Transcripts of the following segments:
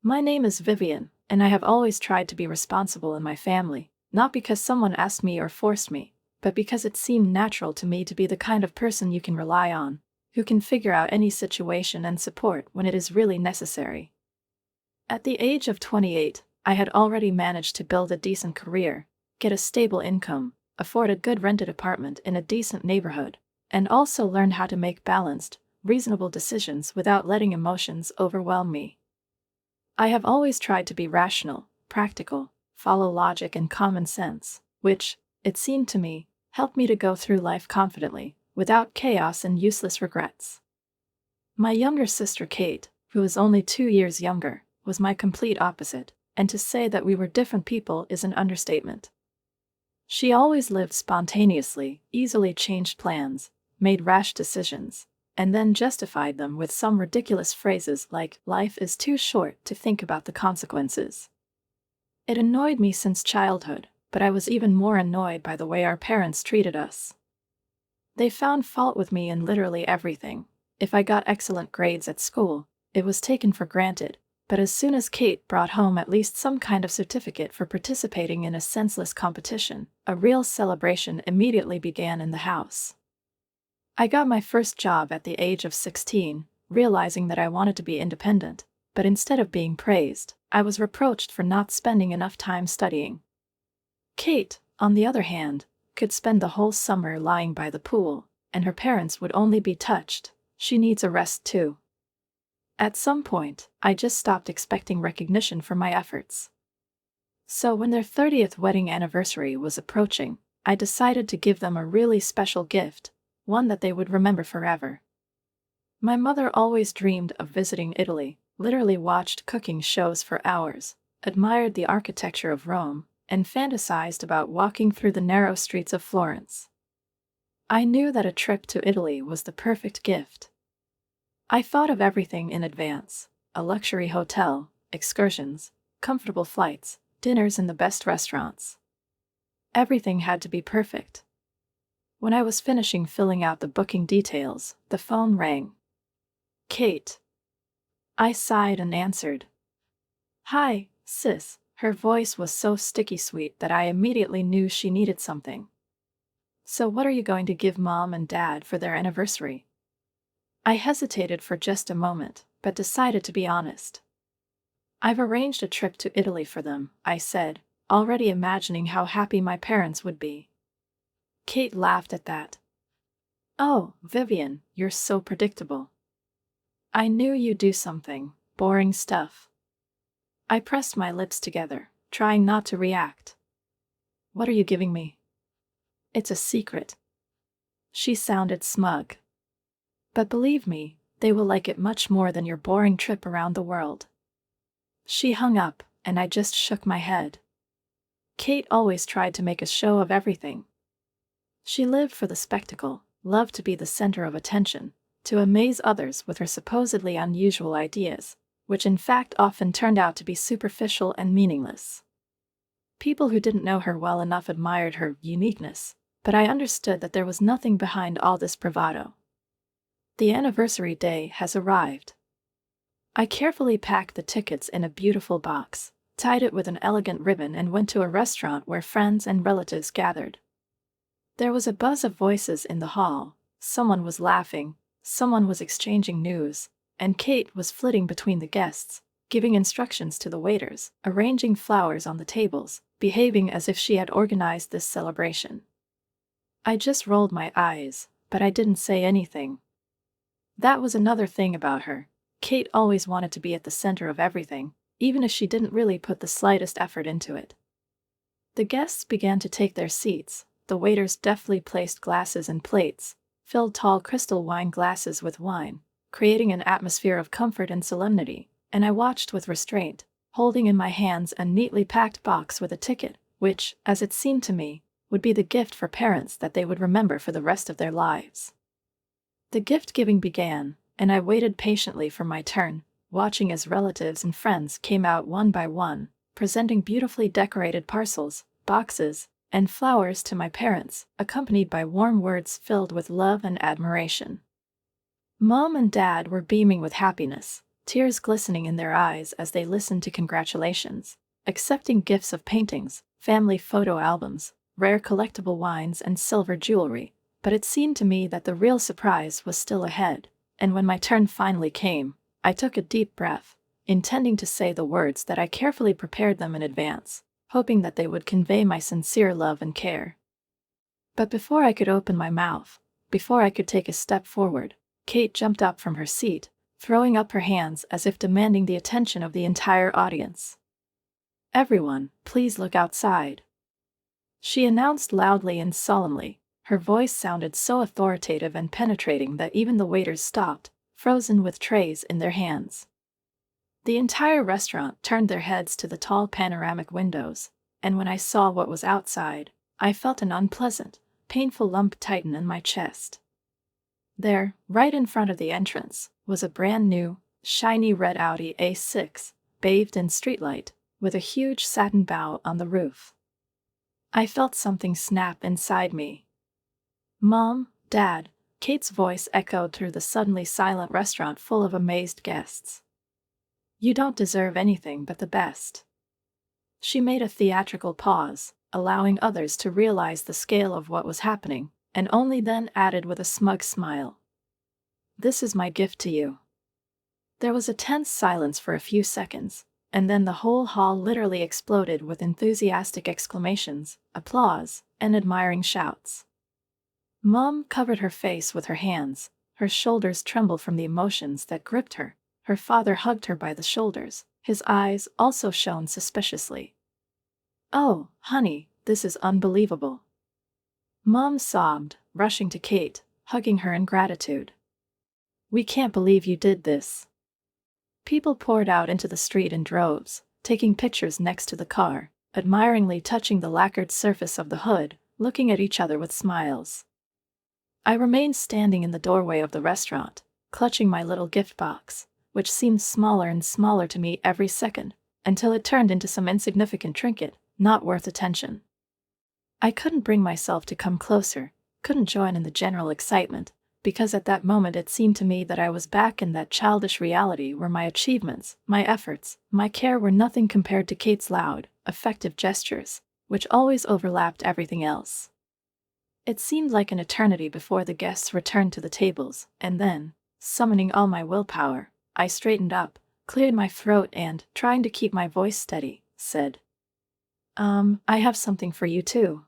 My name is Vivian, and I have always tried to be responsible in my family, not because someone asked me or forced me, but because it seemed natural to me to be the kind of person you can rely on, who can figure out any situation and support when it is really necessary. At the age of 28, I had already managed to build a decent career, get a stable income, afford a good rented apartment in a decent neighborhood, and also learned how to make balanced, reasonable decisions without letting emotions overwhelm me. I have always tried to be rational, practical, follow logic and common sense, which, it seemed to me, helped me to go through life confidently, without chaos and useless regrets. My younger sister Kate, who is only 2 years younger, was my complete opposite, and to say that we were different people is an understatement. She always lived spontaneously, easily changed plans, made rash decisions, and then justified them with some ridiculous phrases like, "Life is too short to think about the consequences." It annoyed me since childhood, but I was even more annoyed by the way our parents treated us. They found fault with me in literally everything. If I got excellent grades at school, it was taken for granted, but as soon as Kate brought home at least some kind of certificate for participating in a senseless competition, a real celebration immediately began in the house. I got my first job at the age of 16, realizing that I wanted to be independent, but instead of being praised, I was reproached for not spending enough time studying. Kate, on the other hand, could spend the whole summer lying by the pool, and her parents would only be touched. She needs a rest too. At some point, I just stopped expecting recognition for my efforts. So when their 30th wedding anniversary was approaching, I decided to give them a really special gift, one that they would remember forever. My mother always dreamed of visiting Italy, literally watched cooking shows for hours, admired the architecture of Rome, and fantasized about walking through the narrow streets of Florence. I knew that a trip to Italy was the perfect gift. I thought of everything in advance: a luxury hotel, excursions, comfortable flights, dinners in the best restaurants. Everything had to be perfect. When I was finishing filling out the booking details, the phone rang. "Kate." I sighed and answered. "Hi, sis." Her voice was so sticky sweet that I immediately knew she needed something. "So what are you going to give Mom and Dad for their anniversary?" I hesitated for just a moment, but decided to be honest. "I've arranged a trip to Italy for them," I said, already imagining how happy my parents would be. Kate laughed at that. "Oh, Vivian, you're so predictable. I knew you'd do something boring stuff." I pressed my lips together, trying not to react. "What are you giving me?" "It's a secret." She sounded smug. "But believe me, they will like it much more than your boring trip around the world." She hung up, and I just shook my head. Kate always tried to make a show of everything. She lived for the spectacle, loved to be the center of attention, to amaze others with her supposedly unusual ideas, which in fact often turned out to be superficial and meaningless. People who didn't know her well enough admired her uniqueness, but I understood that there was nothing behind all this bravado. The anniversary day has arrived. I carefully packed the tickets in a beautiful box, tied it with an elegant ribbon, and went to a restaurant where friends and relatives gathered. There was a buzz of voices in the hall. Someone was laughing, someone was exchanging news, and Kate was flitting between the guests, giving instructions to the waiters, arranging flowers on the tables, behaving as if she had organized this celebration. I just rolled my eyes, but I didn't say anything. That was another thing about her. Kate always wanted to be at the center of everything, even if she didn't really put the slightest effort into it. The guests began to take their seats. The waiters deftly placed glasses and plates, filled tall crystal wine glasses with wine, creating an atmosphere of comfort and solemnity, and I watched with restraint, holding in my hands a neatly packed box with a ticket, which, as it seemed to me, would be the gift for parents that they would remember for the rest of their lives. The gift-giving began, and I waited patiently for my turn, watching as relatives and friends came out one by one, presenting beautifully decorated parcels, boxes, and flowers to my parents, accompanied by warm words filled with love and admiration. Mom and Dad were beaming with happiness. tears glistening in their eyes as they listened to congratulations, accepting gifts of paintings, family photo albums, rare collectible wines, and silver jewelry. But it seemed to me that the real surprise was still ahead, and when my turn finally came, I took a deep breath, intending to say the words that I carefully prepared them in advance, hoping that they would convey my sincere love and care. But before I could open my mouth, before I could take a step forward, Kate jumped up from her seat, throwing up her hands as if demanding the attention of the entire audience. "Everyone, please look outside," she announced loudly and solemnly. Her voice sounded so authoritative and penetrating that even the waiters stopped, frozen with trays in their hands. The entire restaurant turned their heads to the tall panoramic windows, and when I saw what was outside, I felt an unpleasant, painful lump tighten in my chest. There, right in front of the entrance, was a brand new, shiny red Audi A6, bathed in streetlight, with a huge satin bow on the roof. I felt something snap inside me. "Mom, Dad," Kate's voice echoed through the suddenly silent restaurant full of amazed guests. "You don't deserve anything but the best." She made a theatrical pause, allowing others to realize the scale of what was happening, and only then added with a smug smile, "This is my gift to you." There was a tense silence for a few seconds, and then the whole hall literally exploded with enthusiastic exclamations, applause, and admiring shouts. Mom covered her face with her hands, her shoulders trembled from the emotions that gripped her. Her father hugged her by the shoulders, his eyes also shone suspiciously. "Oh, honey, this is unbelievable." Mom sobbed, rushing to Kate, hugging her in gratitude. "We can't believe you did this." People poured out into the street in droves, taking pictures next to the car, admiringly touching the lacquered surface of the hood, looking at each other with smiles. I remained standing in the doorway of the restaurant, clutching my little gift box, which seemed smaller and smaller to me every second, until it turned into some insignificant trinket, not worth attention. I couldn't bring myself to come closer, couldn't join in the general excitement, because at that moment it seemed to me that I was back in that childish reality where my achievements, my efforts, my care were nothing compared to Kate's loud, effective gestures, which always overlapped everything else. It seemed like an eternity before the guests returned to the tables, and then, summoning all my willpower, I straightened up, cleared my throat and, trying to keep my voice steady, said, I have something for you too."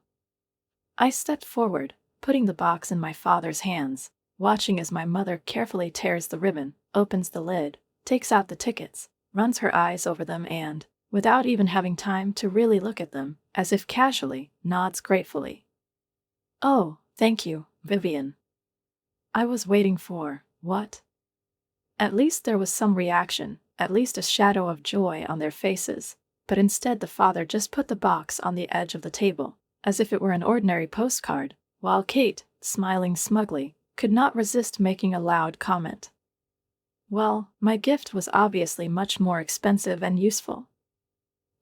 I stepped forward, putting the box in my father's hands, watching as my mother carefully tears the ribbon, opens the lid, takes out the tickets, runs her eyes over them and, without even having time to really look at them, as if casually, nods gratefully. "Oh, thank you, Vivian." I was waiting for, what? At least there was some reaction, at least a shadow of joy on their faces, but instead the father just put the box on the edge of the table, as if it were an ordinary postcard, while Kate, smiling smugly, could not resist making a loud comment. Well, my gift was obviously much more expensive and useful.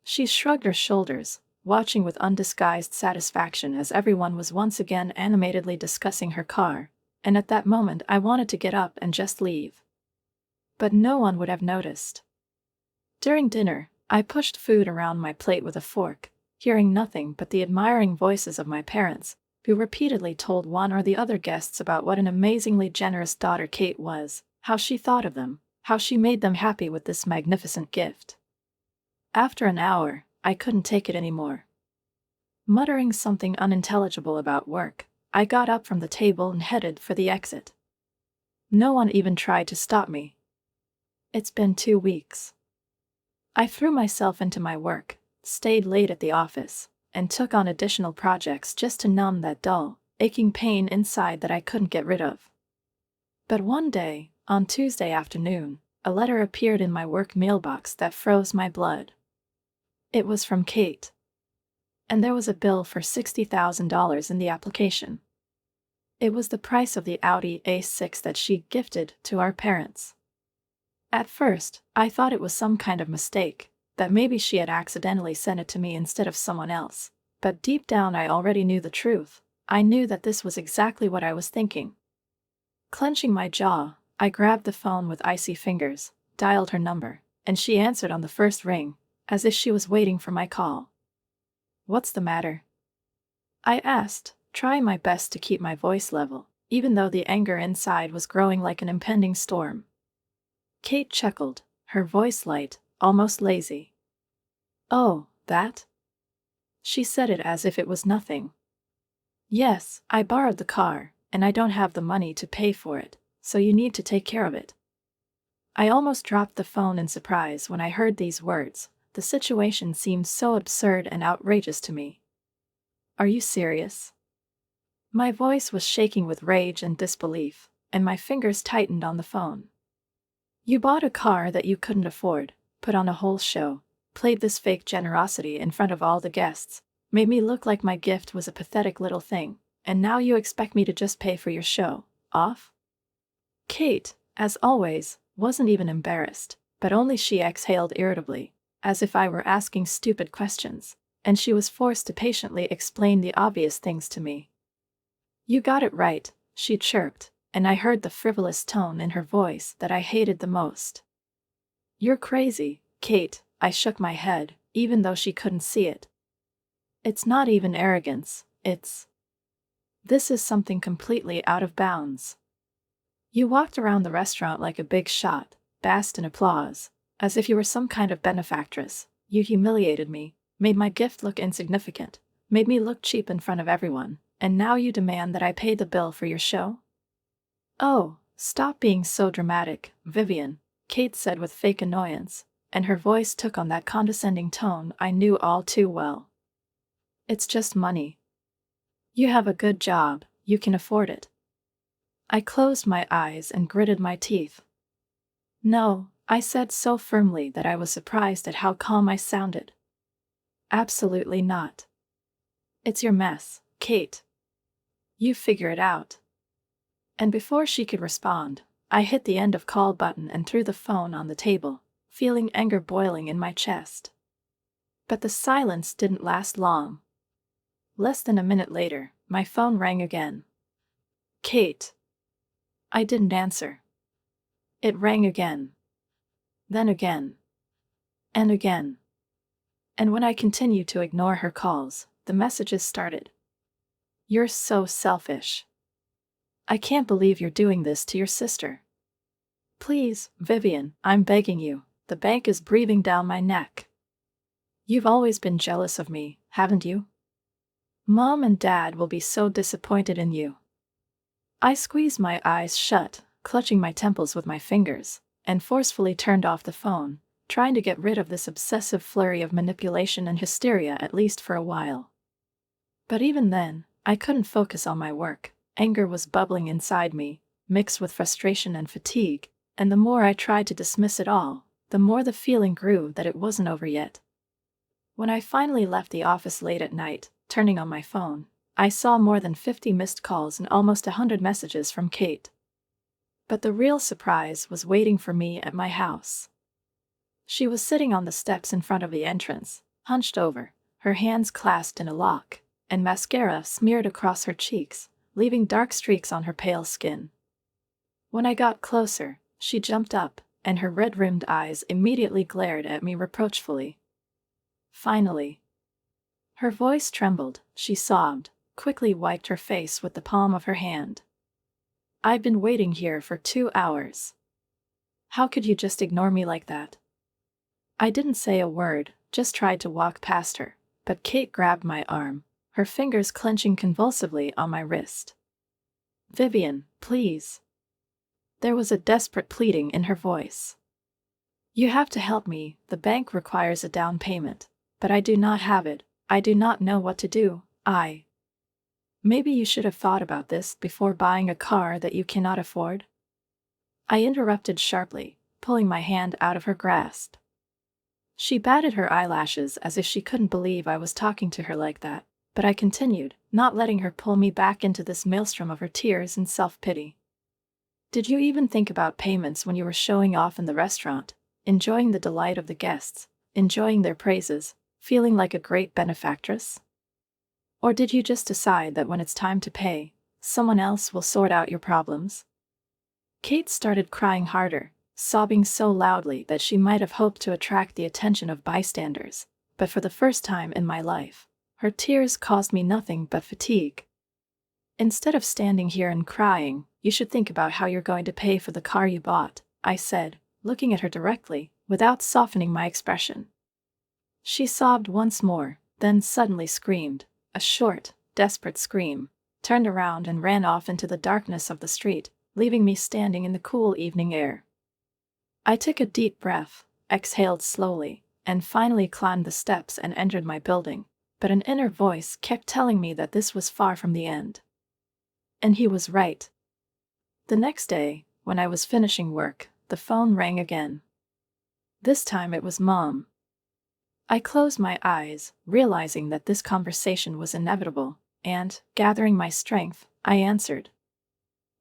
She shrugged her shoulders, watching with undisguised satisfaction as everyone was once again animatedly discussing her car, and at that moment I wanted to get up and just leave. But no one would have noticed. During dinner, I pushed food around my plate with a fork, hearing nothing but the admiring voices of my parents, who repeatedly told one or the other guests about what an amazingly generous daughter Kate was, how she thought of them, how she made them happy with this magnificent gift. After an hour, I couldn't take it anymore. Muttering something unintelligible about work, I got up from the table and headed for the exit. No one even tried to stop me. It's been 2 weeks. I threw myself into my work, stayed late at the office, and took on additional projects just to numb that dull, aching pain inside that I couldn't get rid of. But one day, on Tuesday afternoon, a letter appeared in my work mailbox that froze my blood. It was from Kate. And there was a bill for $60,000 in the application. It was the price of the Audi A6 that she gifted to our parents. At first, I thought it was some kind of mistake, that maybe she had accidentally sent it to me instead of someone else, but deep down I already knew the truth. I knew that this was exactly what I was thinking. Clenching my jaw, I grabbed the phone with icy fingers, dialed her number, and she answered on the first ring, as if she was waiting for my call. "What's the matter?" I asked, trying my best to keep my voice level, even though the anger inside was growing like an impending storm. Kate chuckled, her voice light, almost lazy. "Oh, that?" She said it as if it was nothing. "Yes, I borrowed the car, and I don't have the money to pay for it, so you need to take care of it." I almost dropped the phone in surprise when I heard these words. The situation seemed so absurd and outrageous to me. "Are you serious?" My voice was shaking with rage and disbelief, and my fingers tightened on the phone. "You bought a car that you couldn't afford, put on a whole show, played this fake generosity in front of all the guests, made me look like my gift was a pathetic little thing, and now you expect me to just pay for your show off?" Kate, as always, wasn't even embarrassed, but only she exhaled irritably, as if I were asking stupid questions, and she was forced to patiently explain the obvious things to me. "You got it right," she chirped, and I heard the frivolous tone in her voice that I hated the most. "You're crazy, Kate," I shook my head, even though she couldn't see it. "It's not even arrogance, this is something completely out of bounds. You walked around the restaurant like a big shot, basked in applause, as if you were some kind of benefactress. You humiliated me, made my gift look insignificant, made me look cheap in front of everyone, and now you demand that I pay the bill for your show?" "Oh, stop being so dramatic, Vivian," Kate said with fake annoyance, and her voice took on that condescending tone I knew all too well. "It's just money. You have a good job, you can afford it." I closed my eyes and gritted my teeth. "No," I said so firmly that I was surprised at how calm I sounded. "Absolutely not. It's your mess, Kate. You figure it out." And before she could respond, I hit the end of call button and threw the phone on the table, feeling anger boiling in my chest. But the silence didn't last long. Less than a minute later, my phone rang again. "Kate." I didn't answer. It rang again. Then again. And again. And when I continued to ignore her calls, the messages started. "You're so selfish. I can't believe you're doing this to your sister. Please, Vivian, I'm begging you, the bank is breathing down my neck. You've always been jealous of me, haven't you? Mom and Dad will be so disappointed in you." I squeezed my eyes shut, clutching my temples with my fingers, and forcefully turned off the phone, trying to get rid of this obsessive flurry of manipulation and hysteria at least for a while. But even then, I couldn't focus on my work. Anger was bubbling inside me, mixed with frustration and fatigue, and the more I tried to dismiss it all, the more the feeling grew that it wasn't over yet. When I finally left the office late at night, turning on my phone, I saw more than 50 missed calls and almost 100 messages from Kate. But the real surprise was waiting for me at my house. She was sitting on the steps in front of the entrance, hunched over, her hands clasped in a lock, and mascara smeared across her cheeks, leaving dark streaks on her pale skin. When I got closer, she jumped up, and her red-rimmed eyes immediately glared at me reproachfully. "Finally." Her voice trembled, she sobbed, quickly wiped her face with the palm of her hand. "I've been waiting here for 2 hours. How could you just ignore me like that?" I didn't say a word, just tried to walk past her, but Kate grabbed my arm, her fingers clenching convulsively on my wrist. "Vivian, please." There was a desperate pleading in her voice. "You have to help me, the bank requires a down payment, but I do not have it, I do not know what to do, Maybe you should have thought about this before buying a car that you cannot afford?" I interrupted sharply, pulling my hand out of her grasp. She batted her eyelashes as if she couldn't believe I was talking to her like that, but I continued, not letting her pull me back into this maelstrom of her tears and self-pity. "Did you even think about payments when you were showing off in the restaurant, enjoying the delight of the guests, enjoying their praises, feeling like a great benefactress? Or did you just decide that when it's time to pay, someone else will sort out your problems?" Kate started crying harder, sobbing so loudly that she might have hoped to attract the attention of bystanders. But for the first time in my life, her tears caused me nothing but fatigue. "Instead of standing here and crying, you should think about how you're going to pay for the car you bought," I said, looking at her directly, without softening my expression. She sobbed once more, then suddenly screamed, a short, desperate scream, turned around and ran off into the darkness of the street, leaving me standing in the cool evening air. I took a deep breath, exhaled slowly, and finally climbed the steps and entered my building, but an inner voice kept telling me that this was far from the end. And he was right. The next day, when I was finishing work, the phone rang again. This time it was Mom. I closed my eyes, realizing that this conversation was inevitable, and, gathering my strength, I answered.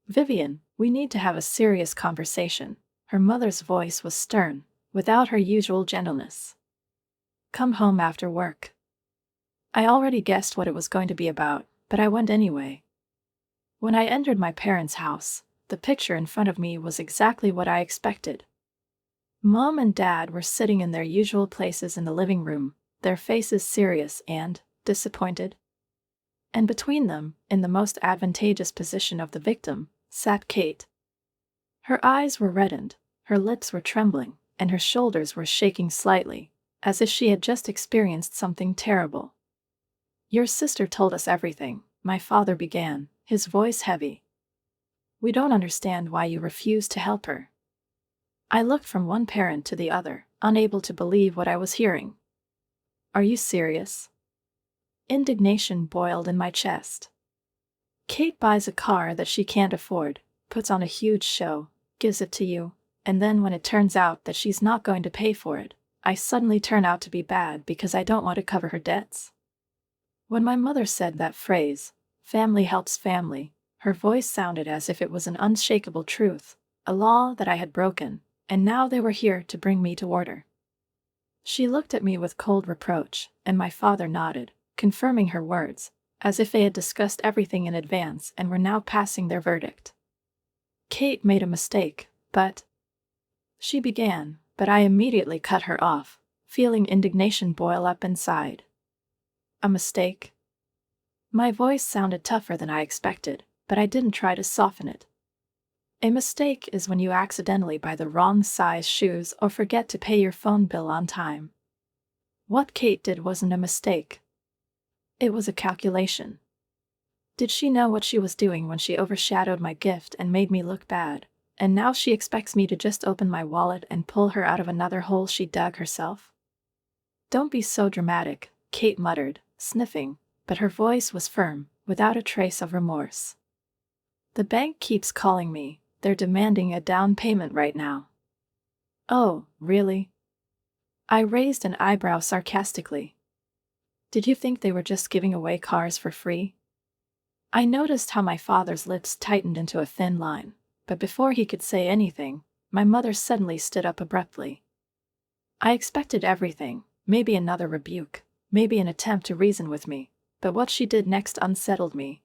"Vivian, we need to have a serious conversation." Her mother's voice was stern, without her usual gentleness. "Come home after work." I already guessed what it was going to be about, but I went anyway. When I entered my parents' house, the picture in front of me was exactly what I expected. Mom and Dad were sitting in their usual places in the living room, their faces serious and disappointed. And between them, in the most advantageous position of the victim, sat Kate. Her eyes were reddened, her lips were trembling, and her shoulders were shaking slightly, as if she had just experienced something terrible. "Your sister told us everything," my father began, his voice heavy. "We don't understand why you refuse to help her." I looked from one parent to the other, unable to believe what I was hearing. "Are you serious?" Indignation boiled in my chest. "Kate buys a car that she can't afford, puts on a huge show, gives it to you, and then when it turns out that she's not going to pay for it, I suddenly turn out to be bad because I don't want to cover her debts?" When my mother said that phrase, "Family helps family," her voice sounded as if it was an unshakable truth, a law that I had broken, and now they were here to bring me to order. She looked at me with cold reproach, and my father nodded, confirming her words, as if they had discussed everything in advance and were now passing their verdict. "Kate made a mistake, but—" she began, but I immediately cut her off, feeling indignation boil up inside. "A mistake?" My voice sounded tougher than I expected, but I didn't try to soften it. "A mistake is when you accidentally buy the wrong size shoes or forget to pay your phone bill on time. What Kate did wasn't a mistake. It was a calculation. Did she know what she was doing when she overshadowed my gift and made me look bad, and now she expects me to just open my wallet and pull her out of another hole she dug herself?" "Don't be so dramatic," Kate muttered, sniffing, but her voice was firm, without a trace of remorse. "The bank keeps calling me. They're demanding a down payment right now." "Oh, really?" I raised an eyebrow sarcastically. "Did you think they were just giving away cars for free?" I noticed how my father's lips tightened into a thin line, but before he could say anything, my mother suddenly stood up abruptly. I expected everything, maybe another rebuke, maybe an attempt to reason with me, but what she did next unsettled me.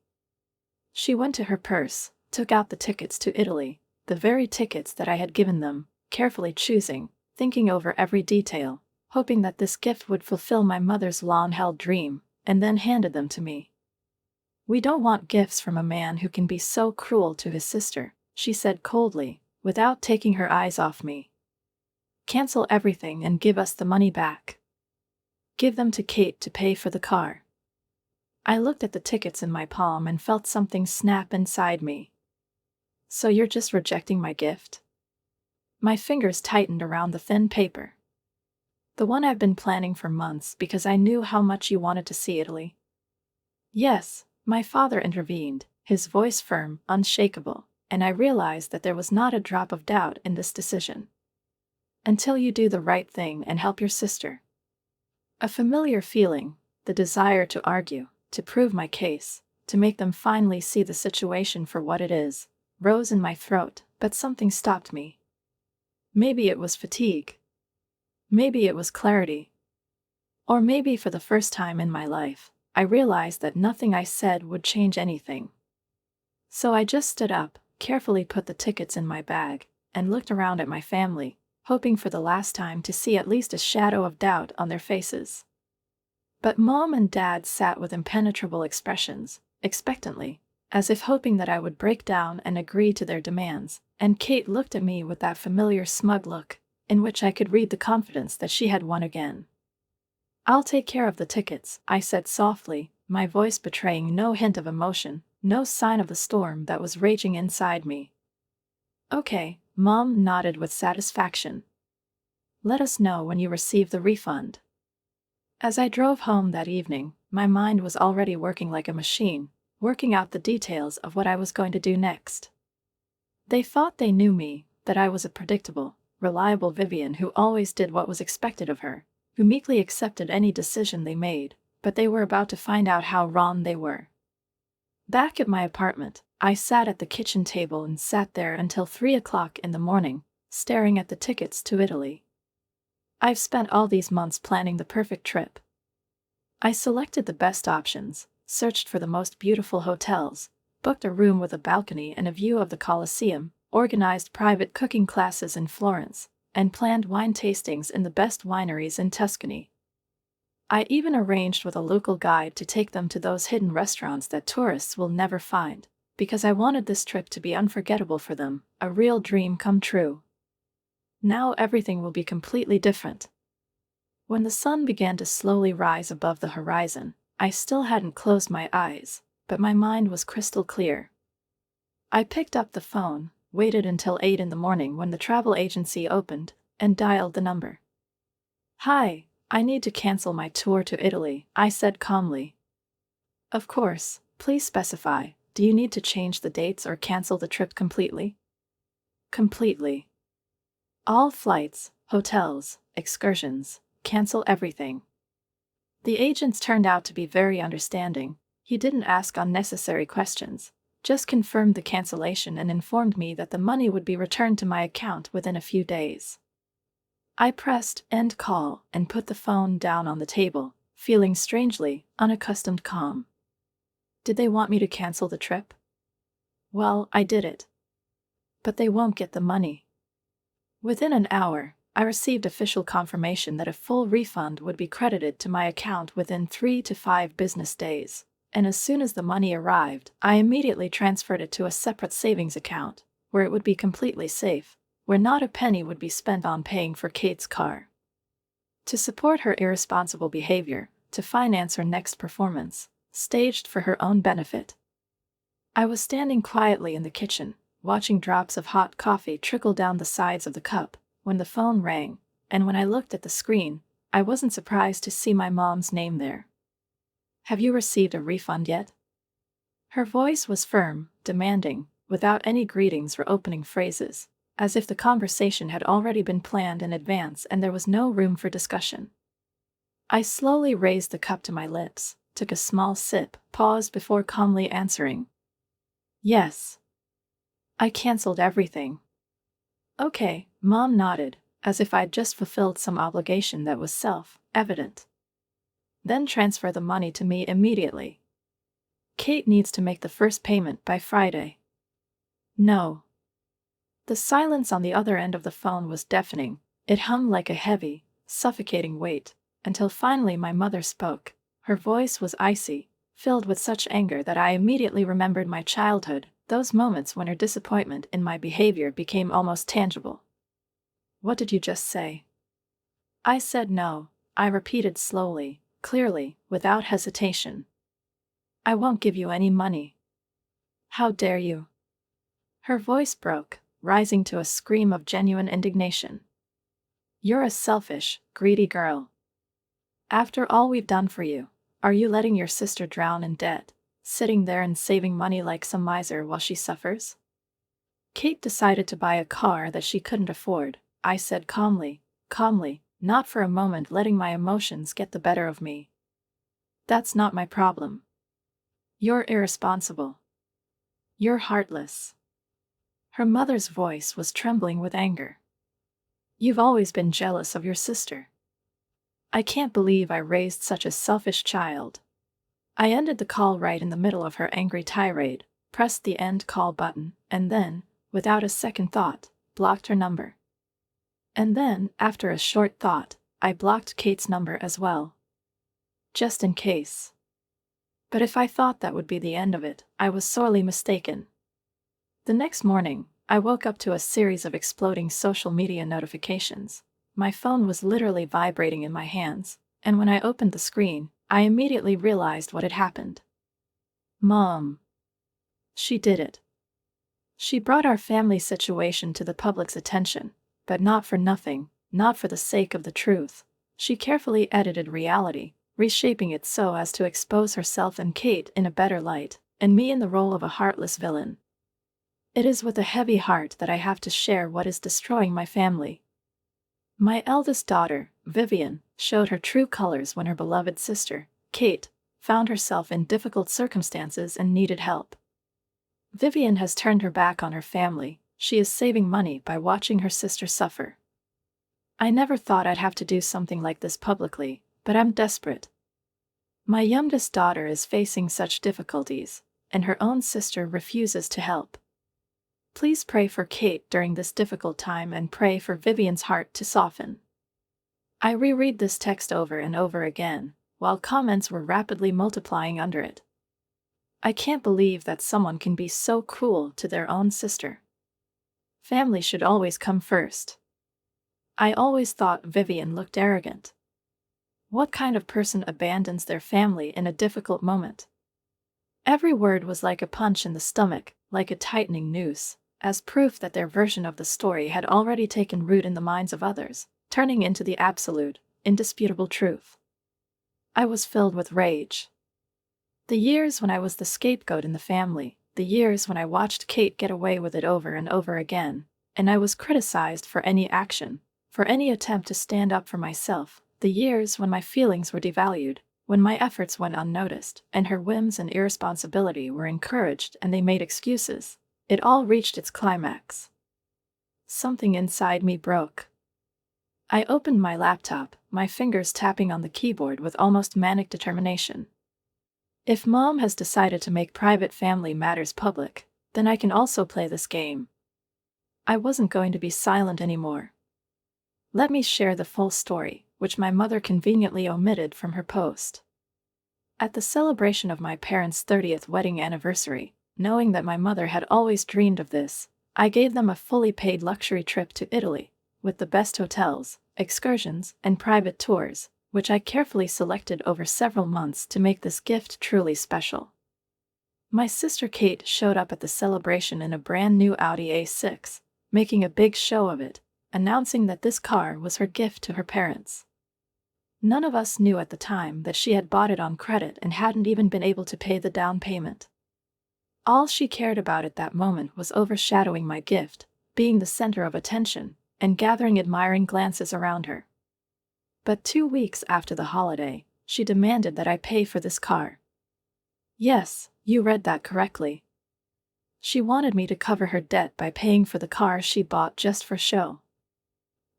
She went to her purse, took out the tickets to Italy, the very tickets that I had given them, carefully choosing, thinking over every detail, hoping that this gift would fulfill my mother's long-held dream, and then handed them to me. "We don't want gifts from a man who can be so cruel to his sister," she said coldly, without taking her eyes off me. "Cancel everything and give us the money back. Give them to Kate to pay for the car." I looked at the tickets in my palm and felt something snap inside me. "So you're just rejecting my gift?" My fingers tightened around the thin paper. "The one I've been planning for months because I knew how much you wanted to see Italy." "Yes," my father intervened, his voice firm, unshakable, and I realized that there was not a drop of doubt in this decision. "Until you do the right thing and help your sister." A familiar feeling, the desire to argue, to prove my case, to make them finally see the situation for what it is, rose in my throat, but something stopped me. Maybe it was fatigue. Maybe it was clarity. Or maybe for the first time in my life, I realized that nothing I said would change anything. So I just stood up, carefully put the tickets in my bag, and looked around at my family, hoping for the last time to see at least a shadow of doubt on their faces. But Mom and Dad sat with impenetrable expressions, expectantly, as if hoping that I would break down and agree to their demands, and Kate looked at me with that familiar smug look, in which I could read the confidence that she had won again. "I'll take care of the tickets," I said softly, my voice betraying no hint of emotion, no sign of the storm that was raging inside me. "Okay," Mom nodded with satisfaction. "Let us know when you receive the refund." As I drove home that evening, my mind was already working like a machine, working out the details of what I was going to do next. They thought they knew me, that I was a predictable, reliable Vivian who always did what was expected of her, who meekly accepted any decision they made, but they were about to find out how wrong they were. Back at my apartment, I sat at the kitchen table and sat there until 3 o'clock in the morning, staring at the tickets to Italy. I've spent all these months planning the perfect trip. I selected the best options, searched for the most beautiful hotels, booked a room with a balcony and a view of the Colosseum, organized private cooking classes in Florence, and planned wine tastings in the best wineries in Tuscany. I even arranged with a local guide to take them to those hidden restaurants that tourists will never find, because I wanted this trip to be unforgettable for them, a real dream come true. Now everything will be completely different. When the sun began to slowly rise above the horizon, I still hadn't closed my eyes, but my mind was crystal clear. I picked up the phone, waited until 8 in the morning when the travel agency opened, and dialed the number. "Hi, I need to cancel my tour to Italy," I said calmly. "Of course, please specify, do you need to change the dates or cancel the trip completely?" "Completely. All flights, hotels, excursions, cancel everything." The agents turned out to be very understanding. He didn't ask unnecessary questions, just confirmed the cancellation and informed me that the money would be returned to my account within a few days. I pressed end call and put the phone down on the table, feeling strangely, unaccustomed calm. Did they want me to cancel the trip? Well, I did it. But they won't get the money. Within an hour, I received official confirmation that a full refund would be credited to my account within 3 to 5 business days, and as soon as the money arrived, I immediately transferred it to a separate savings account, where it would be completely safe, where not a penny would be spent on paying for Kate's car. To support her irresponsible behavior, to finance her next performance, staged for her own benefit. I was standing quietly in the kitchen, watching drops of hot coffee trickle down the sides of the cup, when the phone rang, and when I looked at the screen, I wasn't surprised to see my mom's name there. "Have you received a refund yet?" Her voice was firm, demanding, without any greetings or opening phrases, as if the conversation had already been planned in advance and there was no room for discussion. I slowly raised the cup to my lips, took a small sip, paused before calmly answering. "Yes. I canceled everything." "Okay," Mom nodded, as if I'd just fulfilled some obligation that was self-evident. "Then transfer the money to me immediately. Kate needs to make the first payment by Friday." "No." The silence on the other end of the phone was deafening. It hummed like a heavy, suffocating weight, until finally my mother spoke. Her voice was icy, filled with such anger that I immediately remembered my childhood, those moments when her disappointment in my behavior became almost tangible. "What did you just say?" "I said no," I repeated slowly, clearly, without hesitation. "I won't give you any money." "How dare you?" Her voice broke, rising to a scream of genuine indignation. "You're a selfish, greedy girl. After all we've done for you, are you letting your sister drown in debt, sitting there and saving money like some miser while she suffers?" "Kate decided to buy a car that she couldn't afford," I said calmly, not for a moment letting my emotions get the better of me. "That's not my problem. You're irresponsible. You're heartless." Her mother's voice was trembling with anger. "You've always been jealous of your sister. I can't believe I raised such a selfish child." I ended the call right in the middle of her angry tirade, pressed the end call button, and then, without a second thought, blocked her number. And then, after a short thought, I blocked Kate's number as well. Just in case. But if I thought that would be the end of it, I was sorely mistaken. The next morning, I woke up to a series of exploding social media notifications. My phone was literally vibrating in my hands, and when I opened the screen, I immediately realized what had happened. Mom. She did it. She brought our family situation to the public's attention, but not for nothing, not for the sake of the truth. She carefully edited reality, reshaping it so as to expose herself and Kate in a better light, and me in the role of a heartless villain. It is with a heavy heart that I have to share what is destroying my family. My eldest daughter, Vivian, showed her true colors when her beloved sister, Kate, found herself in difficult circumstances and needed help. Vivian has turned her back on her family. She is saving money by watching her sister suffer. I never thought I'd have to do something like this publicly, but I'm desperate. My youngest daughter is facing such difficulties, and her own sister refuses to help. Please pray for Kate during this difficult time and pray for Vivian's heart to soften. I reread this text over and over again, while comments were rapidly multiplying under it. I can't believe that someone can be so cruel to their own sister. Family should always come first. I always thought Vivian looked arrogant. What kind of person abandons their family in a difficult moment? Every word was like a punch in the stomach, like a tightening noose, as proof that their version of the story had already taken root in the minds of others, turning into the absolute, indisputable truth. I was filled with rage. The years when I was the scapegoat in the family, the years when I watched Kate get away with it over and over again, and I was criticized for any action, for any attempt to stand up for myself, the years when my feelings were devalued, when my efforts went unnoticed, and her whims and irresponsibility were encouraged and they made excuses, it all reached its climax. Something inside me broke. I opened my laptop, my fingers tapping on the keyboard with almost manic determination. If Mom has decided to make private family matters public, then I can also play this game. I wasn't going to be silent anymore. Let me share the full story, which my mother conveniently omitted from her post. At the celebration of my parents' 30th wedding anniversary, knowing that my mother had always dreamed of this, I gave them a fully paid luxury trip to Italy, with the best hotels, excursions, and private tours, which I carefully selected over several months to make this gift truly special. My sister Kate showed up at the celebration in a brand new Audi A6, making a big show of it, announcing that this car was her gift to her parents. None of us knew at the time that she had bought it on credit and hadn't even been able to pay the down payment. All she cared about at that moment was overshadowing my gift, being the center of attention, and gathering admiring glances around her. But 2 weeks after the holiday, she demanded that I pay for this car. Yes, you read that correctly. She wanted me to cover her debt by paying for the car she bought just for show.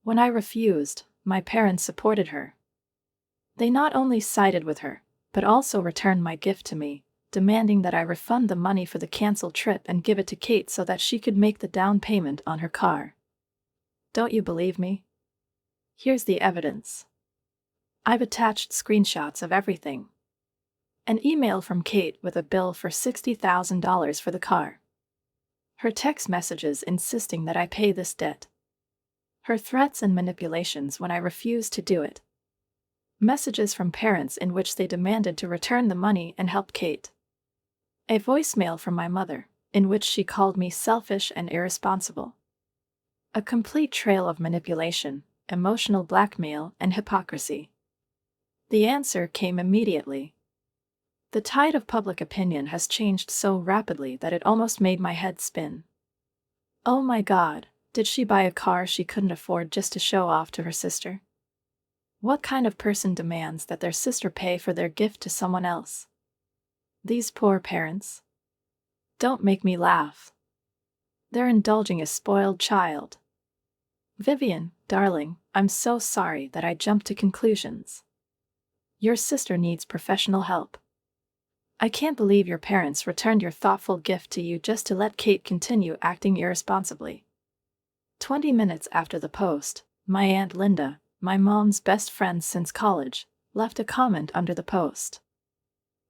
When I refused, my parents supported her. They not only sided with her, but also returned my gift to me, demanding that I refund the money for the canceled trip and give it to Kate so that she could make the down payment on her car. Don't you believe me? Here's the evidence. I've attached screenshots of everything. An email from Kate with a bill for $60,000 for the car. Her text messages insisting that I pay this debt. Her threats and manipulations when I refused to do it. Messages from parents in which they demanded to return the money and help Kate. A voicemail from my mother, in which she called me selfish and irresponsible. A complete trail of manipulation, emotional blackmail, and hypocrisy. The answer came immediately. The tide of public opinion has changed so rapidly that it almost made my head spin. Oh my God, did she buy a car she couldn't afford just to show off to her sister? What kind of person demands that their sister pay for their gift to someone else? These poor parents. Don't make me laugh. They're indulging a spoiled child. Vivian, darling, I'm so sorry that I jumped to conclusions. Your sister needs professional help. I can't believe your parents returned your thoughtful gift to you just to let Kate continue acting irresponsibly. 20 minutes after the post, my Aunt Linda, my mom's best friend since college, left a comment under the post.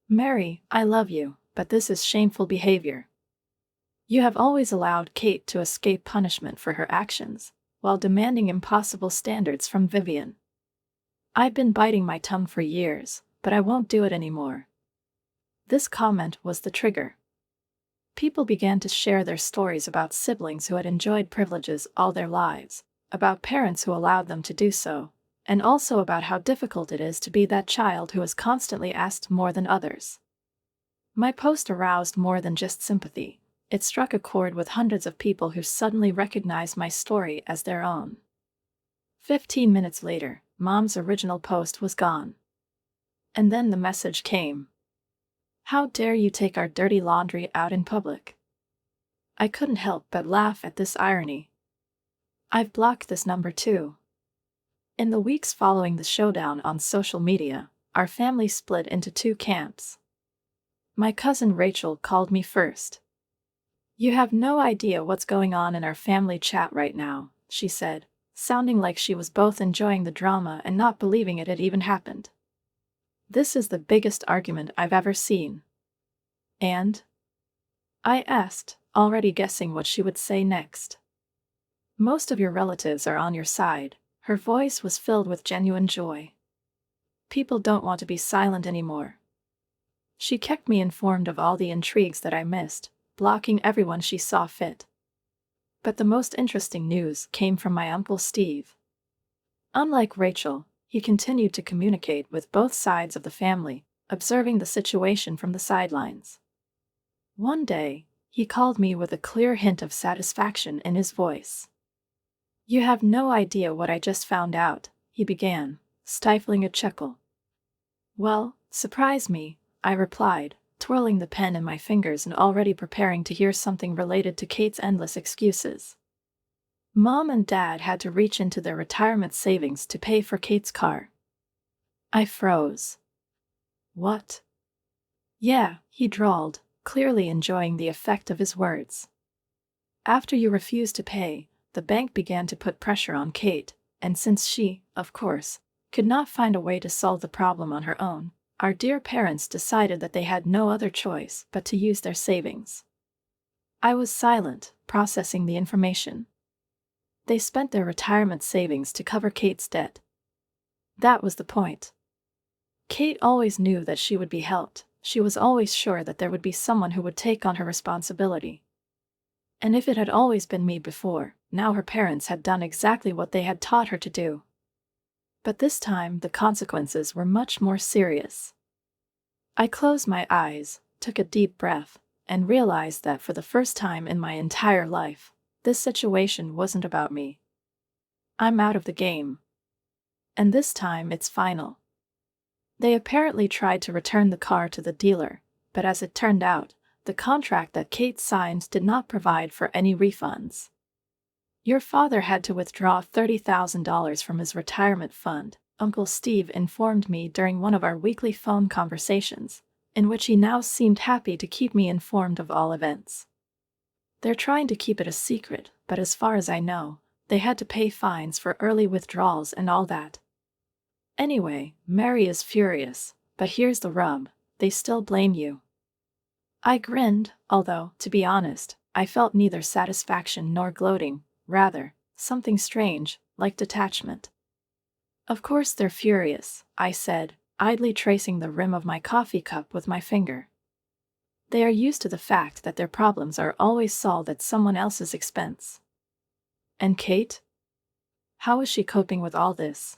"Mary, I love you, but this is shameful behavior. You have always allowed Kate to escape punishment for her actions, while demanding impossible standards from Vivian. I've been biting my tongue for years, but I won't do it anymore." This comment was the trigger. People began to share their stories about siblings who had enjoyed privileges all their lives, about parents who allowed them to do so, and also about how difficult it is to be that child who is constantly asked more than others. My post aroused more than just sympathy. It struck a chord with hundreds of people who suddenly recognized my story as their own. 15 minutes later, Mom's original post was gone. And then the message came. "How dare you take our dirty laundry out in public?" I couldn't help but laugh at this irony. "I've blocked this number too." In the weeks following the showdown on social media, our family split into two camps. My cousin Rachel called me first. "You have no idea what's going on in our family chat right now," she said, sounding like she was both enjoying the drama and not believing it had even happened. "This is the biggest argument I've ever seen." "And?" I asked, already guessing what she would say next. "Most of your relatives are on your side." Her voice was filled with genuine joy. "People don't want to be silent anymore." She kept me informed of all the intrigues that I missed, blocking everyone she saw fit. But the most interesting news came from my Uncle Steve. Unlike Rachel, he continued to communicate with both sides of the family, observing the situation from the sidelines. One day, he called me with a clear hint of satisfaction in his voice. "You have no idea what I just found out," he began, stifling a chuckle. "Well, surprise me," I replied, twirling the pen in my fingers and already preparing to hear something related to Kate's endless excuses. Mom and Dad had to reach into their retirement savings to pay for Kate's car. I froze. "What?" "Yeah," he drawled, clearly enjoying the effect of his words. "After you refused to pay, the bank began to put pressure on Kate, and since she, of course, could not find a way to solve the problem on her own, our dear parents decided that they had no other choice but to use their savings." I was silent, processing the information. They spent their retirement savings to cover Kate's debt. That was the point. Kate always knew that she would be helped. She was always sure that there would be someone who would take on her responsibility. And if it had always been me before, now her parents had done exactly what they had taught her to do. But this time the consequences were much more serious. I closed my eyes, took a deep breath, and realized that for the first time in my entire life, this situation wasn't about me. I'm out of the game. And this time it's final. They apparently tried to return the car to the dealer, but as it turned out, the contract that Kate signed did not provide for any refunds. "Your father had to withdraw $30,000 from his retirement fund," Uncle Steve informed me during one of our weekly phone conversations, in which he now seemed happy to keep me informed of all events. "They're trying to keep it a secret, but as far as I know, they had to pay fines for early withdrawals and all that. Anyway, Mary is furious, but here's the rub, they still blame you." I grinned, although, to be honest, I felt neither satisfaction nor gloating, rather, something strange, like detachment. "Of course they're furious," I said, idly tracing the rim of my coffee cup with my finger. "They are used to the fact that their problems are always solved at someone else's expense." "And Kate? How is she coping with all this?"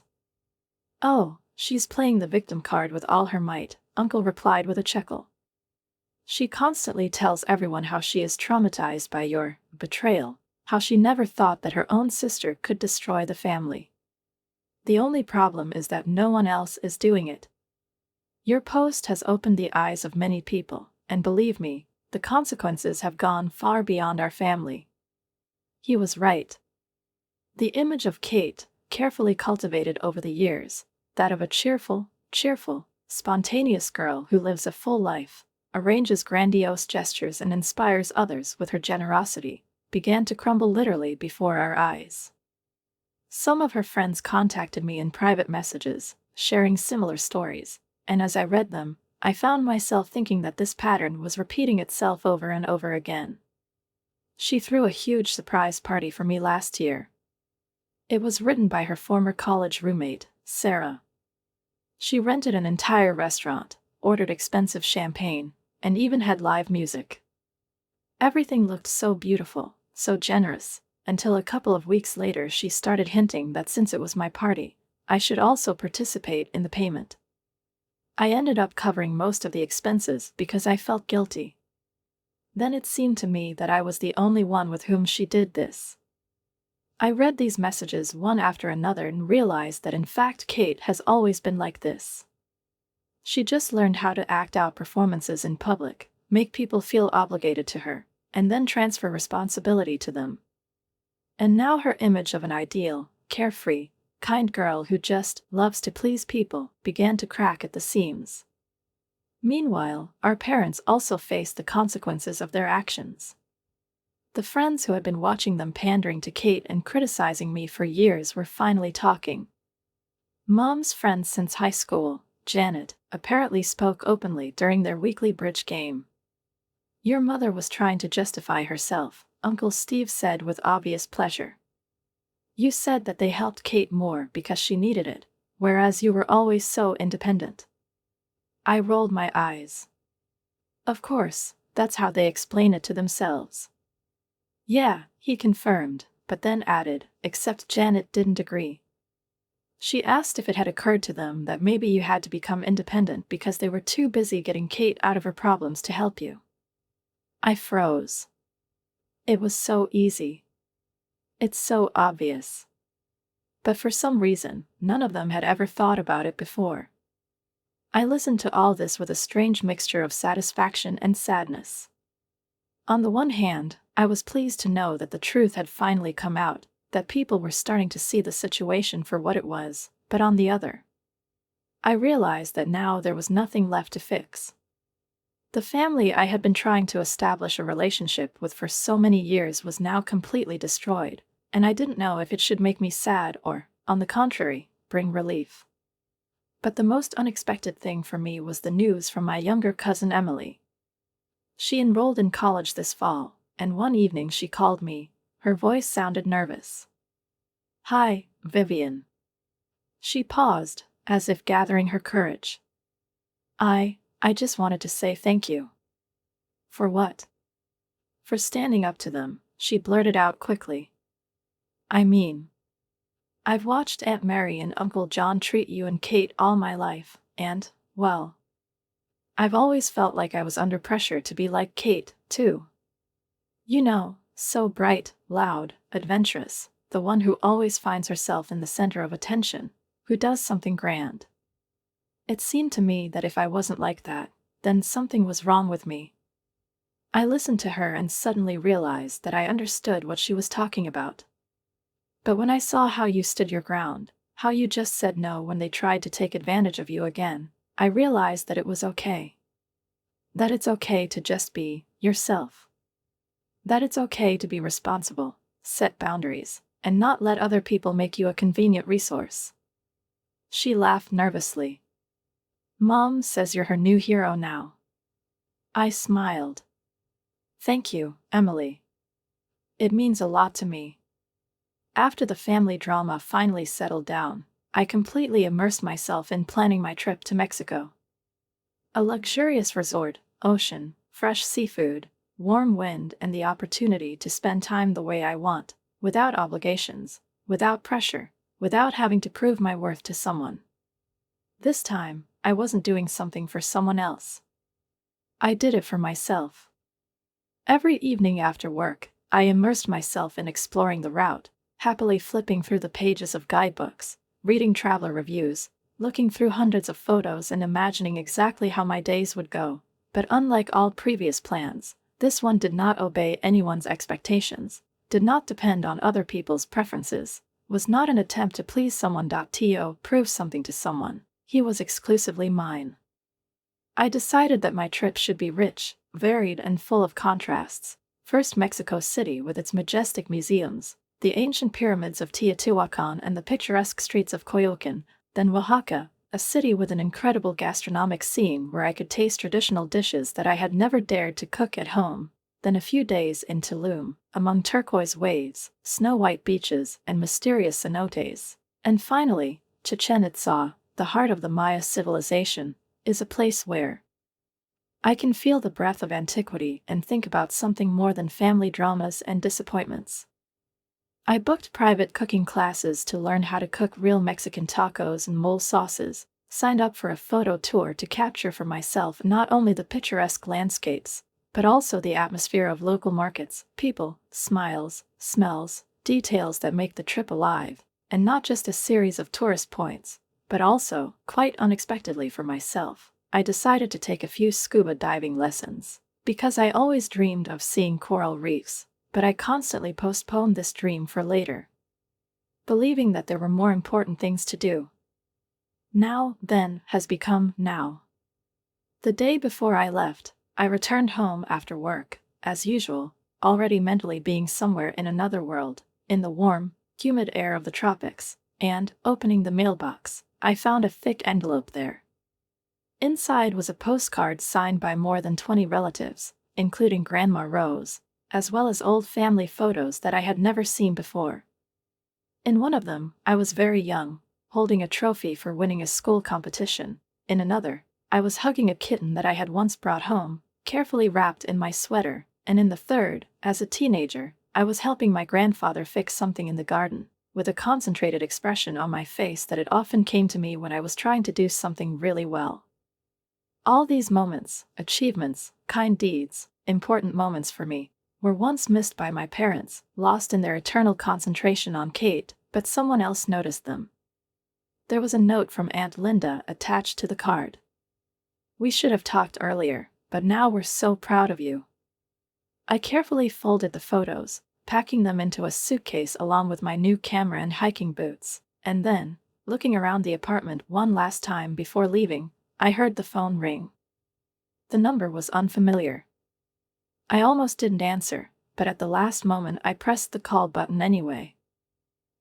"Oh, she's playing the victim card with all her might," Uncle replied with a chuckle. "She constantly tells everyone how she is traumatized by your betrayal, how she never thought that her own sister could destroy the family. The only problem is that no one else is doing it. Your post has opened the eyes of many people, and believe me, the consequences have gone far beyond our family." He was right. The image of Kate, carefully cultivated over the years, that of a cheerful, spontaneous girl who lives a full life, arranges grandiose gestures and inspires others with her generosity, began to crumble literally before our eyes. Some of her friends contacted me in private messages, sharing similar stories, and as I read them, I found myself thinking that this pattern was repeating itself over and over again. She threw a huge surprise party for me last year. It was written by her former college roommate, Sarah. She rented an entire restaurant, ordered expensive champagne, and even had live music. Everything looked so beautiful, so generous, until a couple of weeks later she started hinting that since it was my party, I should also participate in the payment. I ended up covering most of the expenses because I felt guilty. Then it seemed to me that I was the only one with whom she did this. I read these messages one after another and realized that in fact Kate has always been like this. She just learned how to act out performances in public, make people feel obligated to her, and then transfer responsibility to them. And now her image of an ideal, carefree, kind girl who just loves to please people began to crack at the seams. Meanwhile, our parents also faced the consequences of their actions. The friends who had been watching them pandering to Kate and criticizing me for years were finally talking. Mom's friend since high school, Janet, apparently spoke openly during their weekly bridge game. "Your mother was trying to justify herself," Uncle Steve said with obvious pleasure. "You said that they helped Kate more because she needed it, whereas you were always so independent." I rolled my eyes. Of course, that's how they explain it to themselves. "Yeah," he confirmed, but then added, except Janet didn't agree. She asked if it had occurred to them that maybe you had to become independent because they were too busy getting Kate out of her problems to help you. I froze. It was so easy. It's so obvious. But for some reason, none of them had ever thought about it before. I listened to all this with a strange mixture of satisfaction and sadness. On the one hand, I was pleased to know that the truth had finally come out, that people were starting to see the situation for what it was, but on the other, I realized that now there was nothing left to fix. The family I had been trying to establish a relationship with for so many years was now completely destroyed, and I didn't know if it should make me sad or, on the contrary, bring relief. But the most unexpected thing for me was the news from my younger cousin Emily. She enrolled in college this fall, and one evening she called me. Her voice sounded nervous. "Hi, Vivian." She paused, as if gathering her courage. I just wanted to say thank you." "For what?" "For standing up to them," she blurted out quickly. "I mean, I've watched Aunt Mary and Uncle John treat you and Kate all my life, and, well, I've always felt like I was under pressure to be like Kate, too. You know, so bright, loud, adventurous, the one who always finds herself in the center of attention, who does something grand. It seemed to me that if I wasn't like that, then something was wrong with me." I listened to her and suddenly realized that I understood what she was talking about. "But when I saw how you stood your ground, how you just said no when they tried to take advantage of you again, I realized that it was okay. That it's okay to just be yourself. That it's okay to be responsible, set boundaries, and not let other people make you a convenient resource." She laughed nervously. "Mom says you're her new hero now." I smiled. "Thank you, Emily. It means a lot to me." After the family drama finally settled down, I completely immersed myself in planning my trip to Mexico. A luxurious resort, ocean, fresh seafood, warm wind, and the opportunity to spend time the way I want, without obligations, without pressure, without having to prove my worth to someone. This time, I wasn't doing something for someone else. I did it for myself. Every evening after work, I immersed myself in exploring the route, happily flipping through the pages of guidebooks, reading traveler reviews, looking through hundreds of photos and imagining exactly how my days would go. But unlike all previous plans, this one did not obey anyone's expectations, did not depend on other people's preferences, was not an attempt to please someone. To prove something to someone. He was exclusively mine. I decided that my trip should be rich, varied, and full of contrasts, First, Mexico City with its majestic museums, the ancient pyramids of Teotihuacan and the picturesque streets of Coyoacan, then Oaxaca, a city with an incredible gastronomic scene where I could taste traditional dishes that I had never dared to cook at home. Then a few days in Tulum, among turquoise waves, snow-white beaches, and mysterious cenotes. And finally, Chichen Itza, the heart of the Maya civilization, is a place where I can feel the breath of antiquity and think about something more than family dramas and disappointments. I booked private cooking classes to learn how to cook real Mexican tacos and mole sauces, signed up for a photo tour to capture for myself not only the picturesque landscapes, but also the atmosphere of local markets, people, smiles, smells, details that make the trip alive, and not just a series of tourist points, but also, quite unexpectedly for myself, I decided to take a few scuba diving lessons, because I always dreamed of seeing coral reefs, but I constantly postponed this dream for later, believing that there were more important things to do. Now, then, has become now. The day before I left, I returned home after work, as usual, already mentally being somewhere in another world, in the warm, humid air of the tropics, and, opening the mailbox, I found a thick envelope there. Inside was a postcard signed by more than 20 relatives, including Grandma Rose, as well as old family photos that I had never seen before. In one of them, I was very young, holding a trophy for winning a school competition. In another, I was hugging a kitten that I had once brought home, carefully wrapped in my sweater, and in the third, as a teenager, I was helping my grandfather fix something in the garden, with a concentrated expression on my face that it often came to me when I was trying to do something really well. All these moments, achievements, kind deeds, important moments for me, were once missed by my parents, lost in their eternal concentration on Kate, but someone else noticed them. There was a note from Aunt Linda attached to the card. "We should have talked earlier, but now we're so proud of you." I carefully folded the photos, packing them into a suitcase along with my new camera and hiking boots, and then, looking around the apartment one last time before leaving, I heard the phone ring. The number was unfamiliar. I almost didn't answer, but at the last moment I pressed the call button anyway.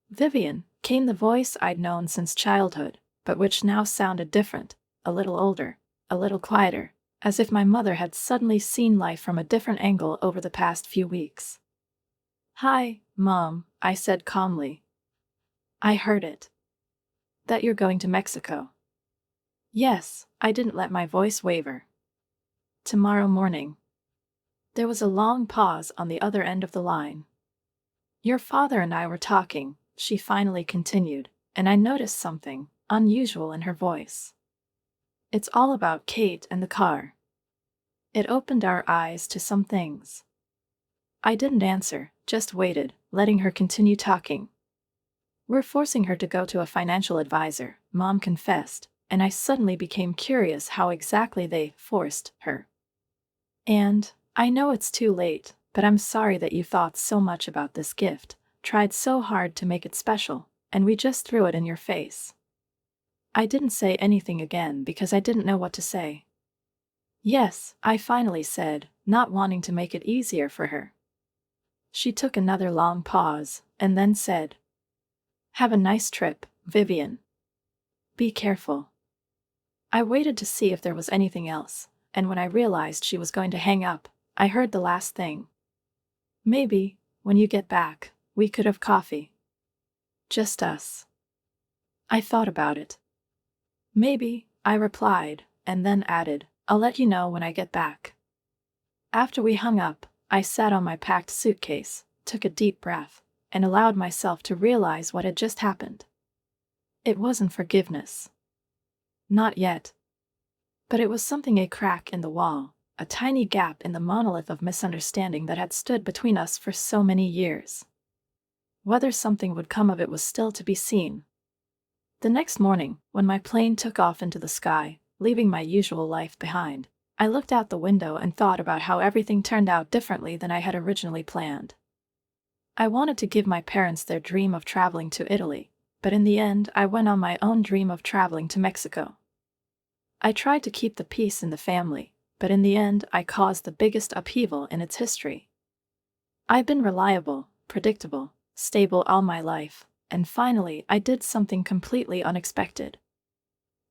"Vivian," came the voice I'd known since childhood, but which now sounded different, a little older, a little quieter, as if my mother had suddenly seen life from a different angle over the past few weeks. "Hi, Mom," I said calmly. "I heard it. That you're going to Mexico." "Yes," I didn't let my voice waver. "Tomorrow morning." There was a long pause on the other end of the line. "Your father and I were talking," she finally continued, and I noticed something unusual in her voice. "It's all about Kate and the car." It opened our eyes to some things. I didn't answer, just waited, letting her continue talking. "We're forcing her to go to a financial advisor," Mom confessed, and I suddenly became curious how exactly they forced her. "And, I know it's too late, but I'm sorry that you thought so much about this gift, tried so hard to make it special, and we just threw it in your face." I didn't say anything again because I didn't know what to say. "Yes," I finally said, not wanting to make it easier for her. She took another long pause, and then said, "Have a nice trip, Vivian. Be careful." I waited to see if there was anything else, and when I realized she was going to hang up, I heard the last thing. "Maybe, when you get back, we could have coffee. Just us." I thought about it. "Maybe," I replied, and then added, "I'll let you know when I get back." After we hung up, I sat on my packed suitcase, took a deep breath, and allowed myself to realize what had just happened. It wasn't forgiveness. Not yet. But it was something, a crack in the wall, a tiny gap in the monolith of misunderstanding that had stood between us for so many years. Whether something would come of it was still to be seen. The next morning, when my plane took off into the sky, leaving my usual life behind, I looked out the window and thought about how everything turned out differently than I had originally planned. I wanted to give my parents their dream of traveling to Italy, but in the end I went on my own dream of traveling to Mexico. I tried to keep the peace in the family, but in the end I caused the biggest upheaval in its history. I've been reliable, predictable, stable all my life, and finally I did something completely unexpected.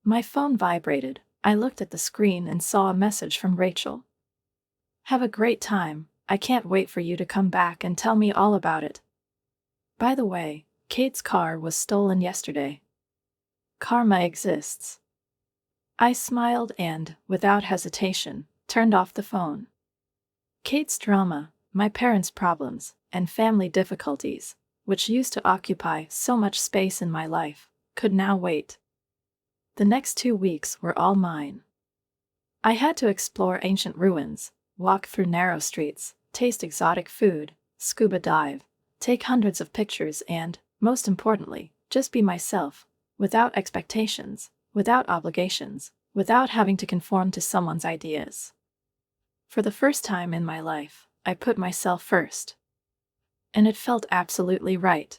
My phone vibrated. I looked at the screen and saw a message from Rachel. "Have a great time. I can't wait for you to come back and tell me all about it. By the way, Kate's car was stolen yesterday. Karma exists." I smiled and, without hesitation, turned off the phone. Kate's drama, my parents' problems, and family difficulties, which used to occupy so much space in my life, could now wait. The next 2 weeks were all mine. I had to explore ancient ruins, walk through narrow streets, taste exotic food, scuba dive, take hundreds of pictures and, most importantly, just be myself, without expectations, without obligations, without having to conform to someone's ideas. For the first time in my life, I put myself first. And it felt absolutely right.